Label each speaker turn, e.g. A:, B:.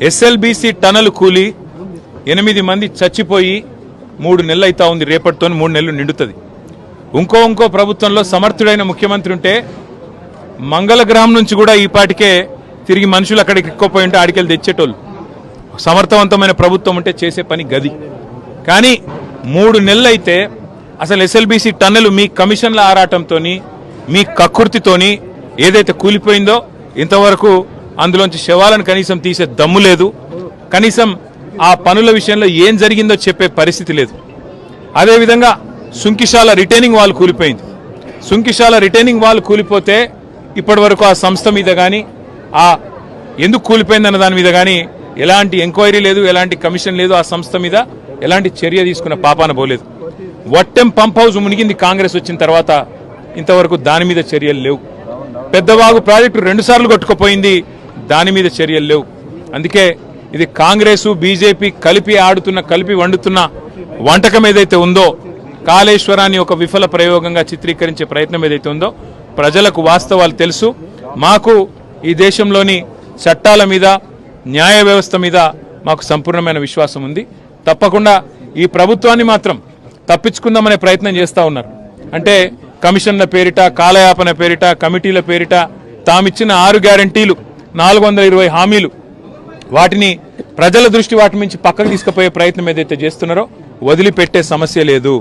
A: SLBC tunnel కూలి 8 మంది చచ్చిపోయి 3 నెలలు అవుతా ఉంది. రేపటితో 3 నెలలు నిండుతుంది. ఇంకో ప్రభుత్వంలో సమర్థుడైన ముఖ్యమంత్రి ఉంటే మంగళగ్రహం నుంచి కూడా ఈ పాటికే తిరిగి మనుషులు అక్కడికి ఎక్కువపోయి ఉంటే ఆడికెళ్ళి తెచ్చేటోళ్ళు. సమర్థవంతమైన ప్రభుత్వం ఉంటే చేసే పని గది. కానీ 3 నెలలు అయితే అసలు ఎస్ఎల్బీసీ టన్నెల్ మీ కమిషన్ల ఆరాటంతో మీ కక్కుర్తితోని ఏదైతే కూలిపోయిందో ఇంతవరకు అందులోంచి శవాలను కనీసం తీసే దమ్ము లేదు. కనీసం ఆ పనుల విషయంలో ఏం జరిగిందో చెప్పే పరిస్థితి లేదు. అదేవిధంగా సుంకిశాల రిటైనింగ్ వాల్ కూలిపోయింది. సుంకిశాల రిటైనింగ్ వాల్ కూలిపోతే ఇప్పటి వరకు ఆ సంస్థ మీద కానీ ఆ ఎందుకు కూలిపోయిందన్న దాని మీద కానీ ఎలాంటి ఎంక్వైరీ లేదు, ఎలాంటి కమిషన్ లేదు. ఆ సంస్థ మీద ఎలాంటి చర్య తీసుకున్న పాపాన పోలేదు. వట్టెం పంప్ హౌస్ మునిగింది కాంగ్రెస్ వచ్చిన తర్వాత, ఇంతవరకు దాని మీద చర్యలు లేవు. పెద్దవాగు ప్రాజెక్టు 2 సార్లు కొట్టుకుపోయింది, దాని మీద చర్యలు లేవు. అందుకే ఇది కాంగ్రెస్ బీజేపీ కలిపి వండుతున్న వంటకం ఏదైతే ఉందో, కాళేశ్వరాన్ని ఒక విఫల ప్రయోగంగా చిత్రీకరించే ప్రయత్నం ఏదైతే ఉందో, ప్రజలకు వాస్తవాలు తెలుసు. మాకు ఈ దేశంలోని చట్టాల మీద, న్యాయ వ్యవస్థ మీద మాకు సంపూర్ణమైన విశ్వాసం ఉంది. తప్పకుండా ఈ ప్రభుత్వాన్ని మాత్రం తప్పించుకుందామనే ప్రయత్నం చేస్తూ ఉన్నారు. అంటే కమిషన్ల పేరిట, కాలయాపన పేరిట, కమిటీల పేరిట తామిచ్చిన 6 గ్యారంటీలు, 420 హామీలు, వాటిని ప్రజల దృష్టి వాటి నుంచి పక్కకు తీసుకుపోయే ప్రయత్నం ఏదైతే చేస్తున్నారో వదిలిపెట్టే సమస్య లేదు.